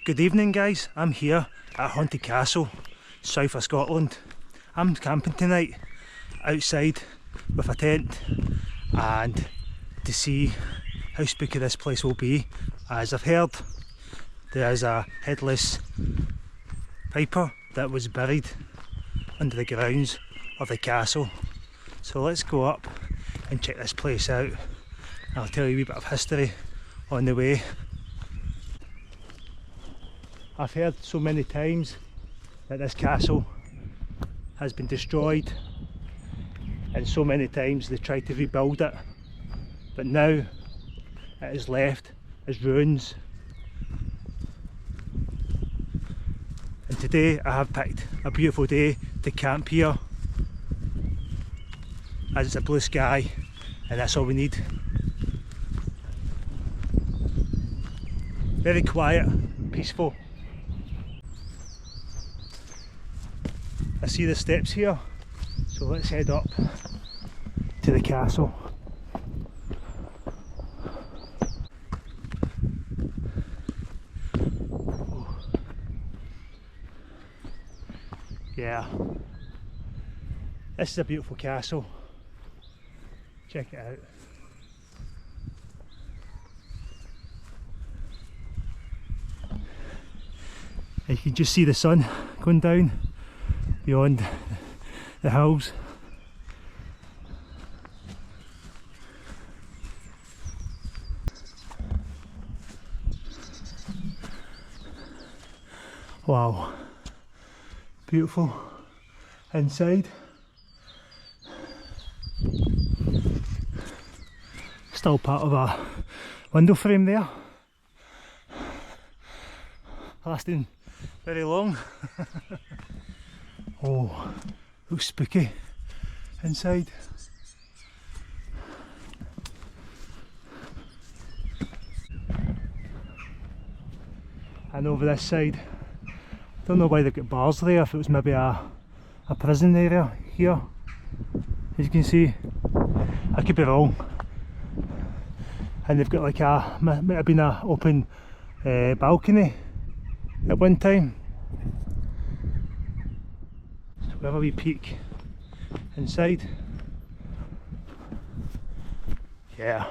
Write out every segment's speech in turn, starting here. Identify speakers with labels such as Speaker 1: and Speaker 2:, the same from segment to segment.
Speaker 1: Good evening guys, I'm here at Haunted Castle, south of Scotland. I'm camping tonight outside with a tent and to see how spooky this place will be. As I've heard, there is a headless piper that was buried under the grounds of the castle. So let's go up and check this place out. I'll tell you a wee bit of history on the way. I've heard so many times that this castle has been destroyed, and so many times they tried to rebuild it, but now it is left as ruins. And today I have picked a beautiful day to camp here, as it's a blue sky and that's all we need. Very quiet, peaceful. I see the steps here, so let's head up to the castle. Yeah, this is a beautiful castle. Check it out. You can just see the sun going down beyond the hills. Wow, beautiful inside. Still part of a window frame there, lasting very long. Oh, looks spooky inside. And over this side, don't know why they've got bars there, if it was maybe a prison area here. As you can see, I could be wrong. And they've got like might have been an open balcony at one time. So we have a wee peek inside. Yeah,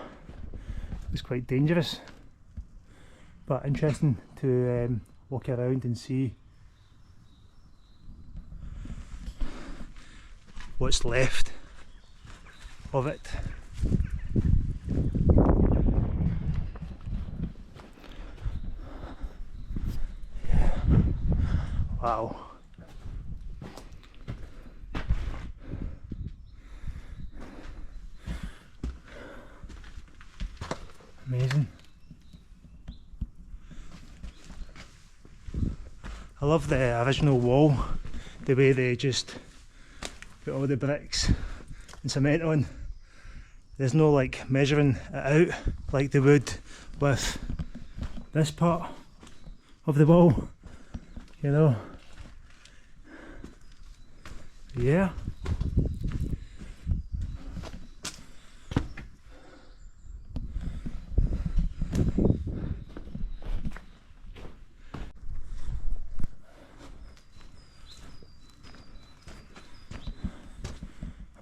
Speaker 1: it's quite dangerous, but interesting to walk around and see what's left of it. Wow. Amazing. I love the original wall, the way they just put all the bricks and cement on. There's no like measuring it out like they would with this part of the wall, you know. Yeah.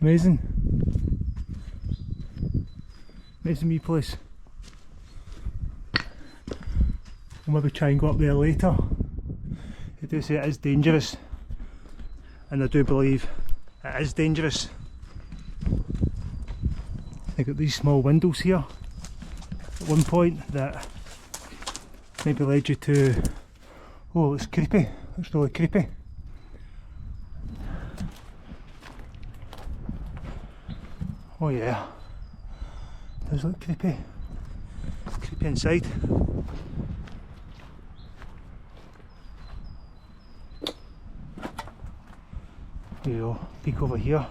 Speaker 1: Amazing. Amazing wee place. We'll maybe try and go up there later. They do say it is dangerous, and I do believe it is dangerous. They've got these small windows here at one point that maybe led you to... Oh, it's creepy. It's really creepy. Oh yeah, it does look creepy. Creepy inside. There you go, peek over here.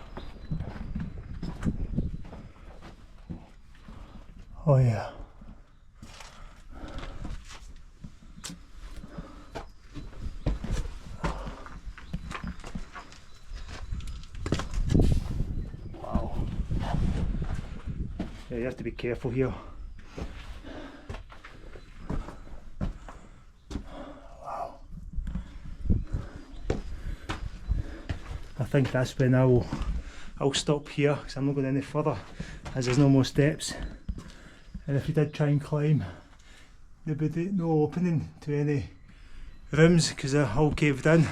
Speaker 1: Oh yeah. Wow. Yeah, you have to be careful here. I think that's when I'll stop here because I'm not going any further as there's no more steps. And if we did try and climb, there would be no opening to any rooms because they're all caved in.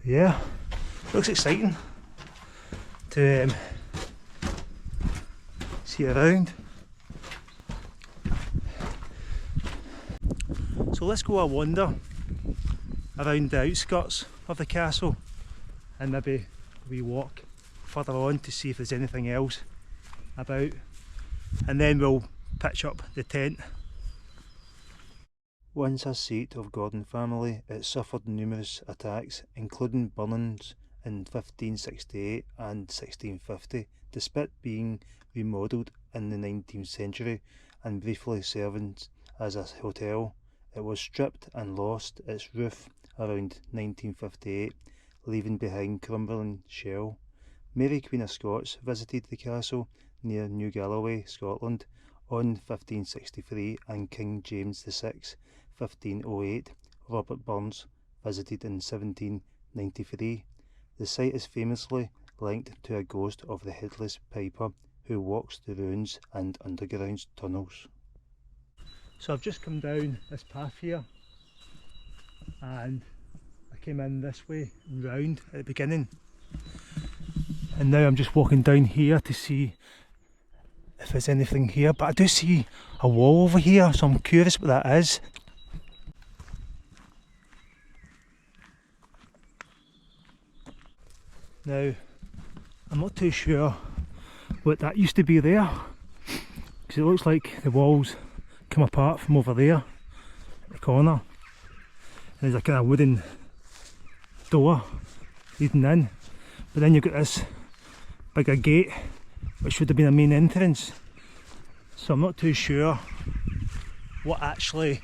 Speaker 1: Yeah, looks exciting to see around. So let's go a wander around the outskirts of the castle and maybe we walk further on to see if there's anything else about, and then we'll pitch up the tent. Once a seat of Gordon family, it suffered numerous attacks, including burnings in 1568 and 1650, despite being remodelled in the 19th century and briefly serving as a hotel. It was stripped and lost its roof around 1958, leaving behind crumbling shell. Mary Queen of Scots visited the castle near New Galloway, Scotland, on 1563, and King James VI, 1508. Robert Burns visited in 1793. The site is famously linked to a ghost of the headless piper who walks the ruins and underground tunnels. So I've just come down this path here and I came in this way round at the beginning, and now I'm just walking down here to see if there's anything here, but I do see a wall over here, so I'm curious what that is. Now I'm not too sure what that used to be there because it looks like the walls come apart from over there at the corner, and there's a kind of wooden door leading in, but then you've got this bigger gate which would have been a main entrance, so I'm not too sure what actually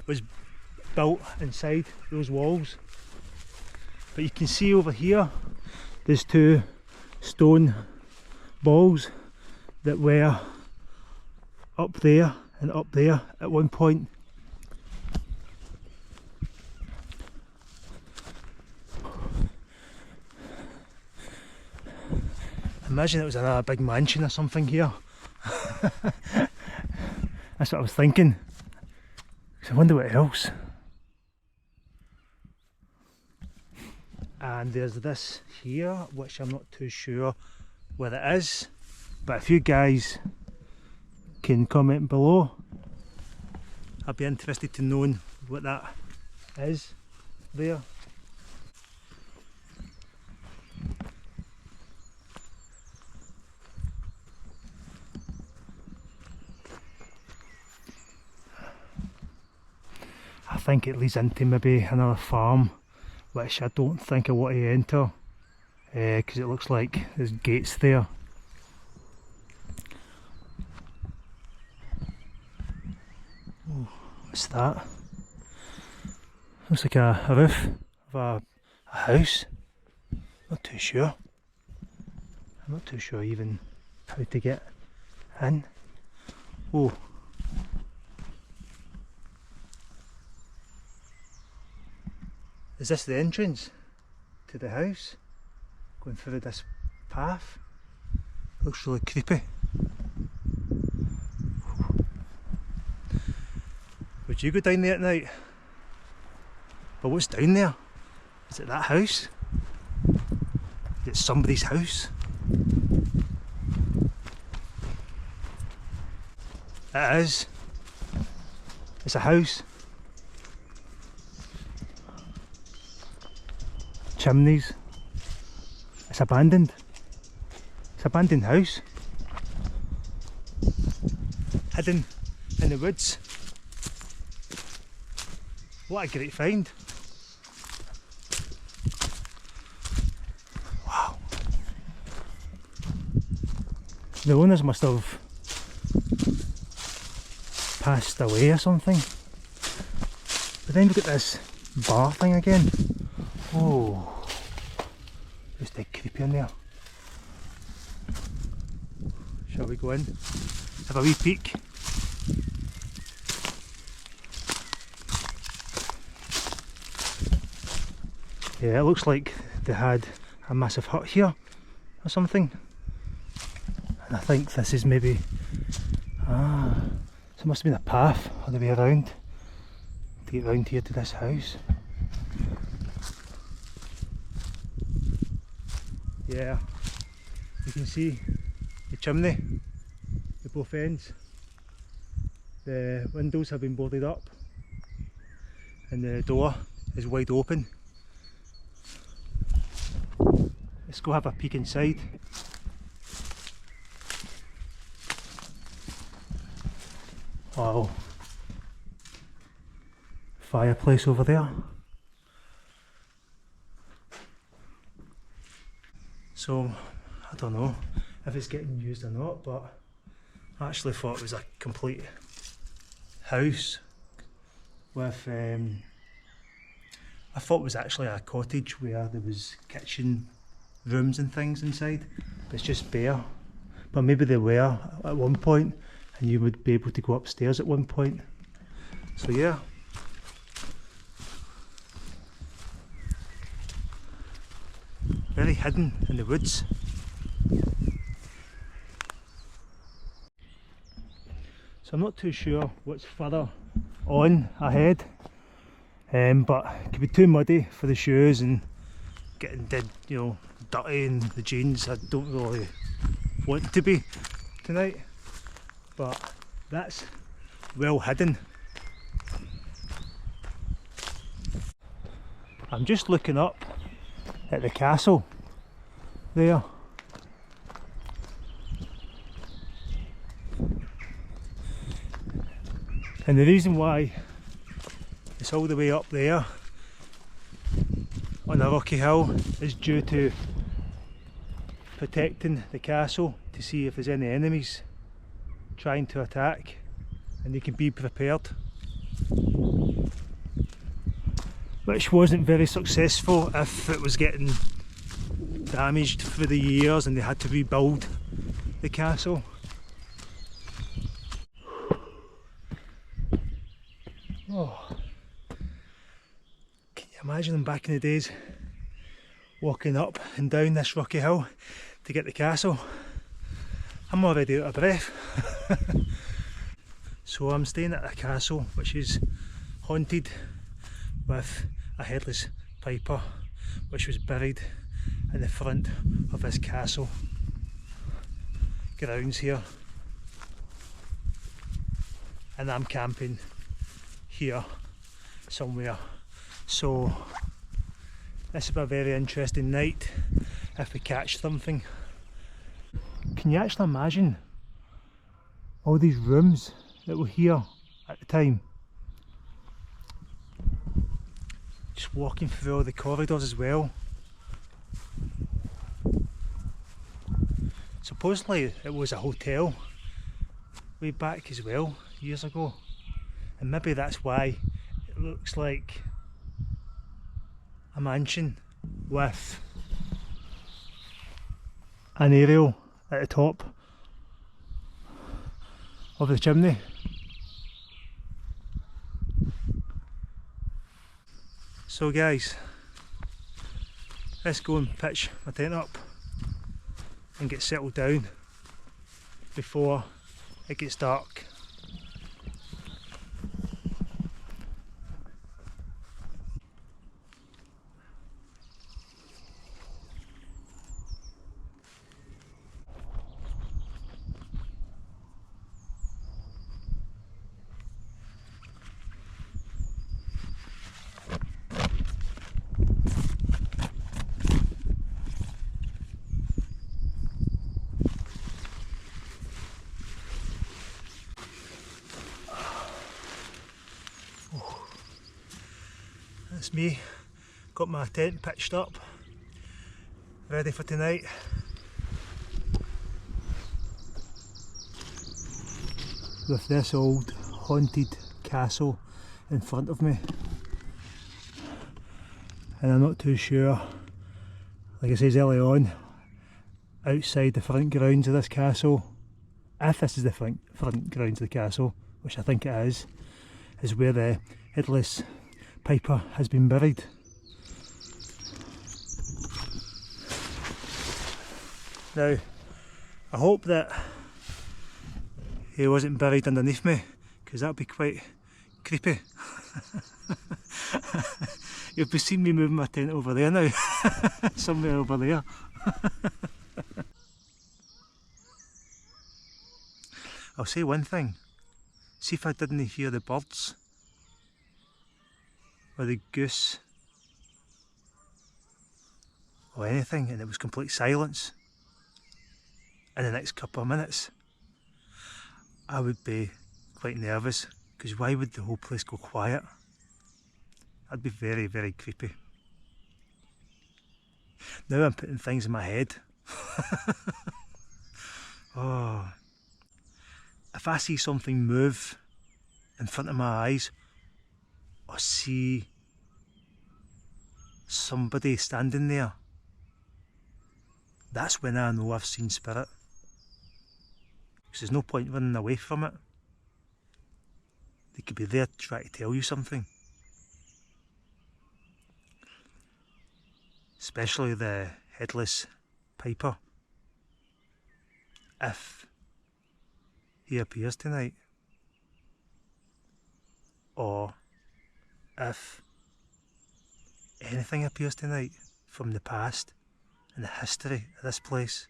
Speaker 1: was built inside those walls. But you can see over here there's two stone balls that were up there and up there at one point. Imagine it was another big mansion or something here. That's what I was thinking. So I wonder what else. And there's this here which I'm not too sure what it is, but if you guys can comment below, I'd be interested to know what that is there. I think it leads into maybe another farm, which I don't think I want to enter because it looks like there's gates there. Oh, what's that? Looks like a roof of a house. Not too sure. I'm not too sure even how to get in. Oh. Is this the entrance to the house? Going through this path? Looks really creepy. Would you go down there at night? But what's down there? Is it that house? Is it somebody's house? It is. It's a house. Chimneys. It's abandoned. It's an abandoned house. Hidden in the woods. What a great find. Wow. The owners must have passed away or something. But then we've got this bar thing again. Oh, it's dead creepy in there. Shall we go in? Have a wee peek? Yeah, it looks like they had a massive hut here or something. And I think this is maybe, so it must have been a path all the way around to get round here to this house. Yeah, you can see the chimney at both ends. The windows have been boarded up and the door is wide open. Let's go have a peek inside. Wow, fireplace over there. So I don't know if it's getting used or not, but I actually thought it was a complete house with I thought it was actually a cottage where there was kitchen, rooms and things inside, but it's just bare. But maybe they were at one point and you would be able to go upstairs at one point. So yeah. Very hidden in the woods. So I'm not too sure what's further on ahead, but it could be too muddy for the shoes and getting dead, you know, dirty in the jeans. I don't really want to be tonight, but that's well hidden. I'm just looking up at the castle there. And the reason why it's all the way up there on a rocky hill is due to protecting the castle to see if there's any enemies trying to attack and they can be prepared. Which wasn't very successful if it was getting damaged through the years and they had to rebuild the castle. Oh, can you imagine them back in the days walking up and down this rocky hill to get the castle? I'm already out of breath. So I'm staying at a castle which is haunted with a headless piper which was buried in the front of this castle grounds here, and I'm camping here somewhere. So this will be a very interesting night if we catch something. Can you actually imagine all these rooms that were here at the time? Just walking through all the corridors as well. Supposedly it was a hotel way back as well, years ago, and maybe that's why it looks like a mansion with an aerial at the top of the chimney. So guys, let's go and pitch my tent up and get settled down before it gets dark. That's me, got my tent pitched up, ready for tonight. With this old haunted castle in front of me. And I'm not too sure, like I said earlier on, outside the front grounds of this castle, if this is the front grounds of the castle, which I think it is where the headless piper has been buried. Now, I hope that he wasn't buried underneath me, because that would be quite creepy. You'll be seeing me moving my tent over there now, somewhere over there. I'll say one thing, see if I didn't hear the birds, or the goose, or anything, and it was complete silence in the next couple of minutes, I would be quite nervous, because why would the whole place go quiet? That'd be very, very creepy. Now I'm putting things in my head. Oh, if I see something move in front of my eyes, or see somebody standing there, that's when I know I've seen spirit. Because there's no point running away from it. They could be there trying to tell you something. Especially the headless piper. If he appears tonight, or if anything appears tonight from the past and the history of this place,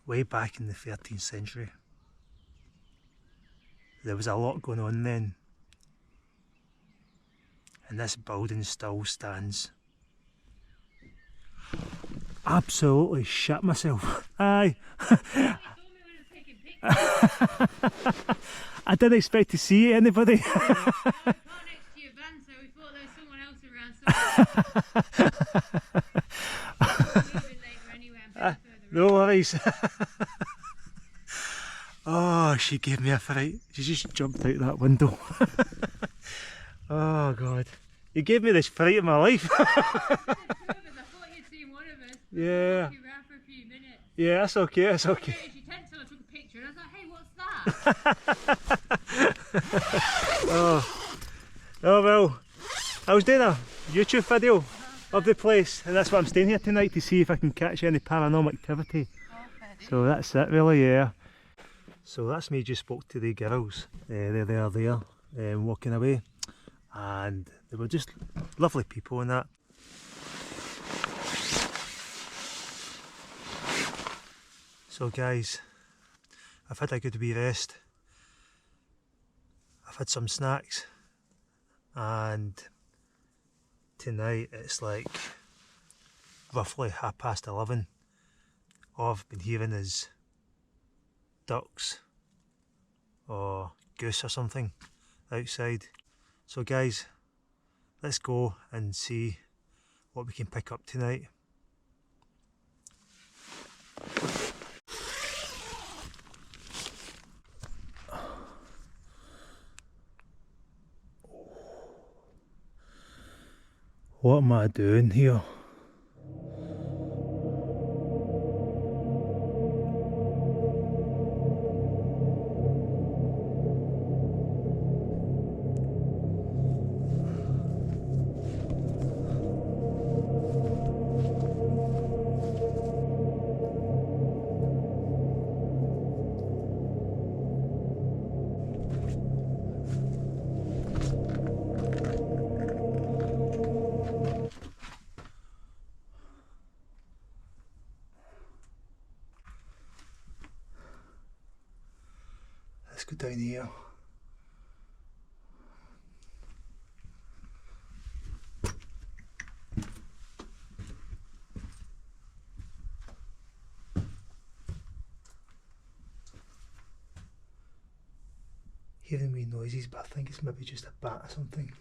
Speaker 1: way back in the 13th century, there was a lot going on then, and this building still stands. Absolutely shit myself. Aye. I didn't expect to see anybody.
Speaker 2: I parked next to your van, so we thought there was someone else around. So later anyway, I'm
Speaker 1: No worries. Oh, she gave me a fright. She just jumped out that window. Oh God. You gave me this fright of my life.
Speaker 2: I thought you'd seen one of us.
Speaker 1: Yeah.
Speaker 2: You ran for a few minutes.
Speaker 1: Yeah, that's okay, that's okay.
Speaker 2: She tensed till I took a picture and I was like, hey, what's that?
Speaker 1: Oh well, I was doing a YouTube video of the place, and that's why I'm staying here tonight, to see if I can catch any paranormal activity. So that's it really, yeah. So that's me, just spoke to the girls, they're there, walking away, and they were just lovely people and that. So guys, I've had a good wee rest, I've had some snacks, and tonight it's like roughly 11:30. All I've been hearing is ducks or goose or something outside. So guys, let's go and see what we can pick up tonight. What am I doing here? Let's go down here. Hearing wee noises, but I think it's maybe just a bat or something.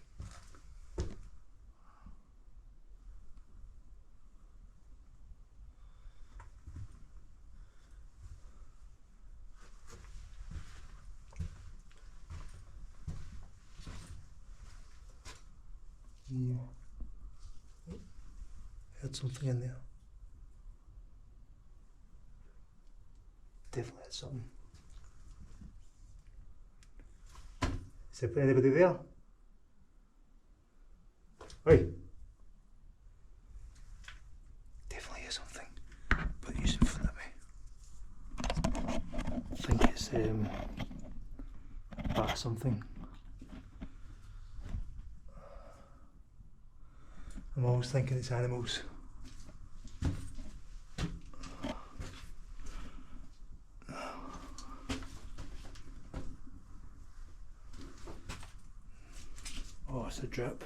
Speaker 1: Yeah. Heard something in there. Definitely had something. Is there anybody there? Oi! bat something. I'm always thinking it's animals. Oh, it's a drip.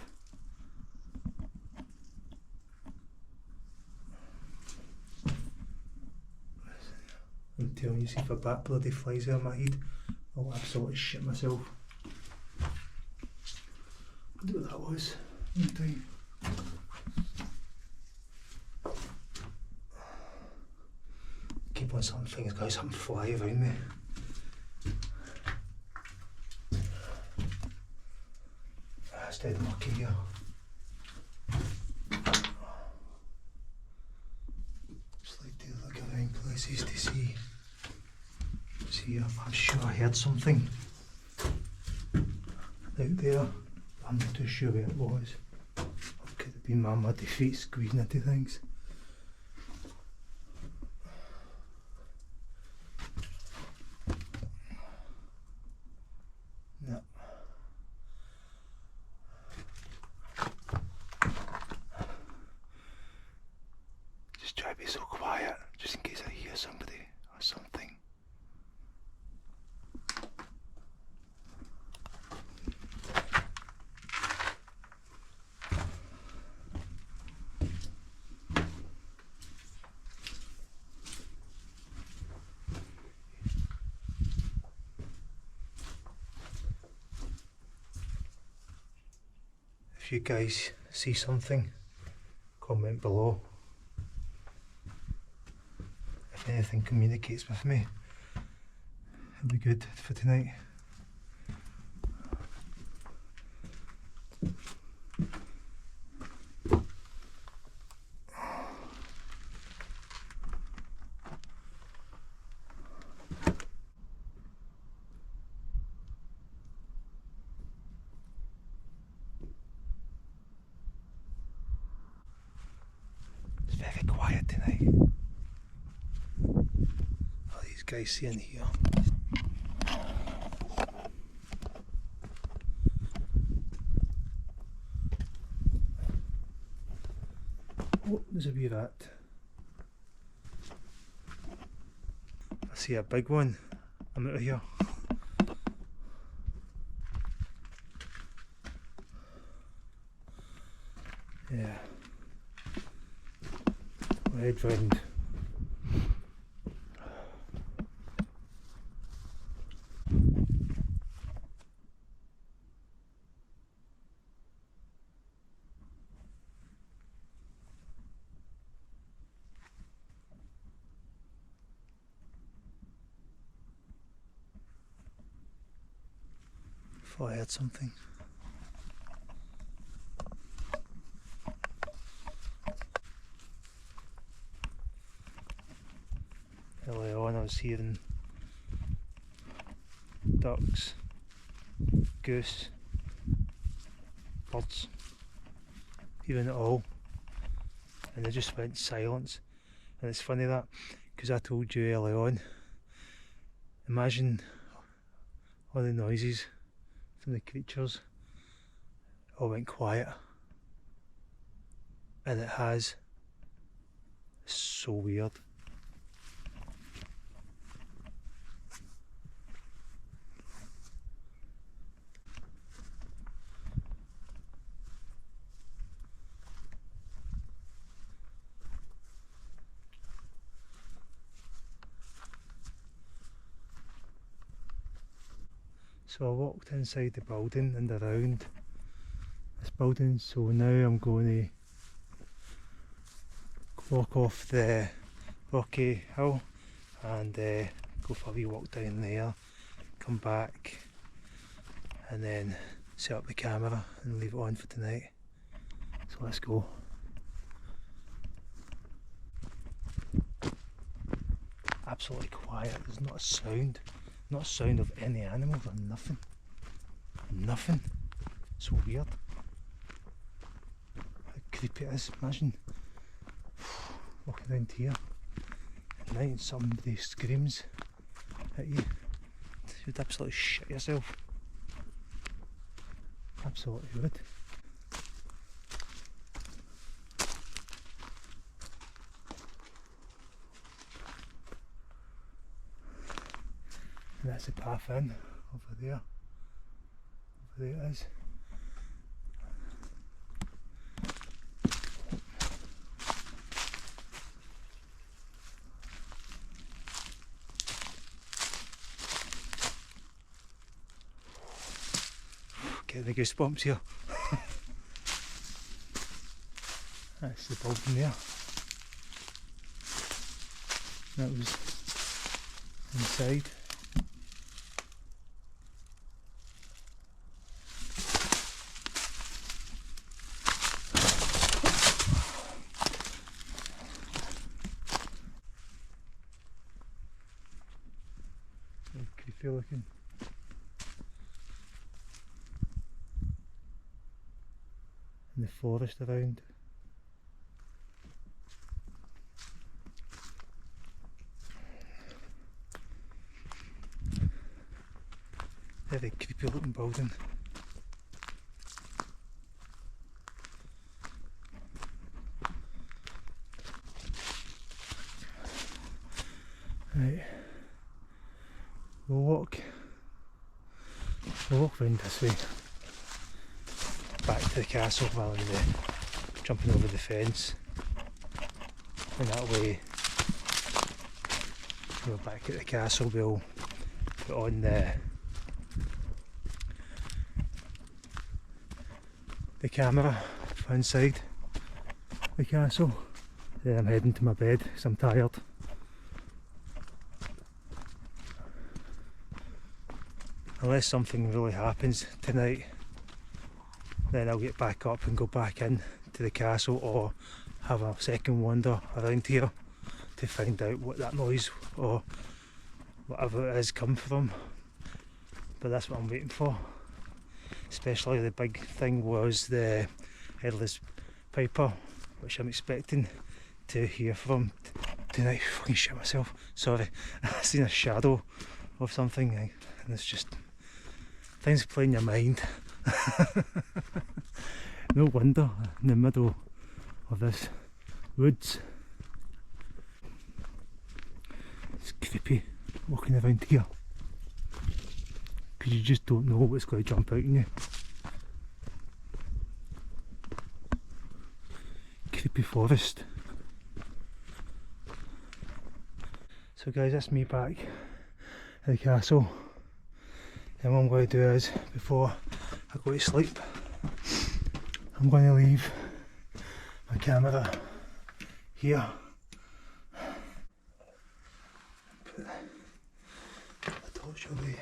Speaker 1: I'm telling you, see if a bat bloody flies out of my head, I'll absolutely shit myself. I wonder what that was. Keep on some things, guys, something fly around me. It's dead mucky here. Just like to look around places to see. See, I'm sure I heard something out there. I'm not too sure where it was. It could have been my muddy feet squeezing into things. No. Just try to be so quiet, just in case I hear somebody or something. If you guys see something, comment below. If anything communicates with me, it'll be good for tonight. It's very quiet tonight. All these guys sitting here. Oh, there's a wee rat. I see a big one. I'm out of here. Yeah. Head round. Thought I heard something. Early on I was hearing ducks, goose, birds, hearing it all, and they just went silence. And it's funny that, because I told you early on, imagine all the noises from the creatures all went quiet, and it has. It's so weird. So I walked inside the building and around this building, so now I'm going to walk off the rocky hill and go for a wee walk down there, come back and then set up the camera and leave it on for tonight. So let's go. Absolutely quiet, there's not a sound. Not a sound of any animals or nothing. Nothing. So weird. How creepy it is. Imagine walking around here at night and somebody screams at you. You'd absolutely shit yourself. Absolutely would. And that's the path in, over there. Over there it is. Getting the goosebumps here. That's the building there. That was inside. Creepy looking. And the forest around. Very creepy looking building. Right, we'll walk round this way, back to the castle rather than jumping over the fence, and that way we're back at the castle. We'll put on the camera for inside the castle. Then I'm heading to my bed because I'm tired. Unless something really happens tonight, then I'll get back up and go back in to the castle, or have a second wander around here to find out what that noise or whatever it is come from. But that's what I'm waiting for. Especially the big thing was the headless piper, which I'm expecting to hear from tonight. Fucking shit myself, sorry. I seen a shadow of something, and it's just things play in your mind. No wonder in the middle of this woods. It's creepy walking around here, because you just don't know what's going to jump out in you. Creepy forest. So guys, that's me back at the castle, and what I'm going to do is, before I go to sleep, I'm going to leave my camera here. Put the torch away.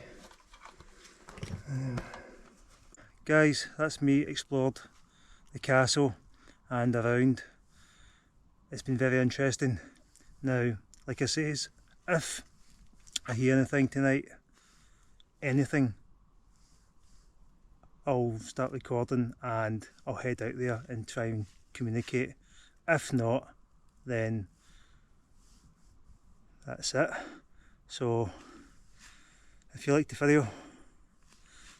Speaker 1: Guys, that's me explored the castle and around. It's been very interesting. Now, like I says, if I hear anything tonight, anything, I'll start recording and I'll head out there and try and communicate. If not, then that's it. So if you liked the video,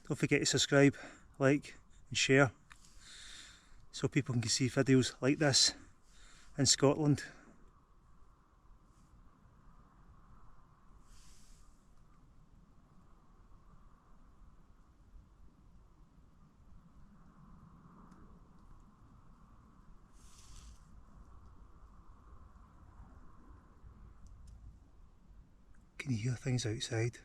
Speaker 1: don't forget to subscribe, like and share, so people can see videos like this in Scotland. Can you hear things outside?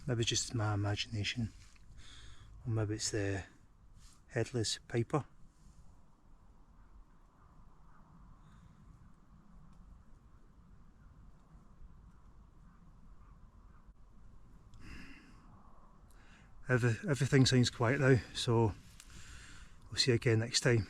Speaker 1: Maybe just my imagination, or maybe it's the headless piper. Everything sounds quiet now, so we'll see you again next time.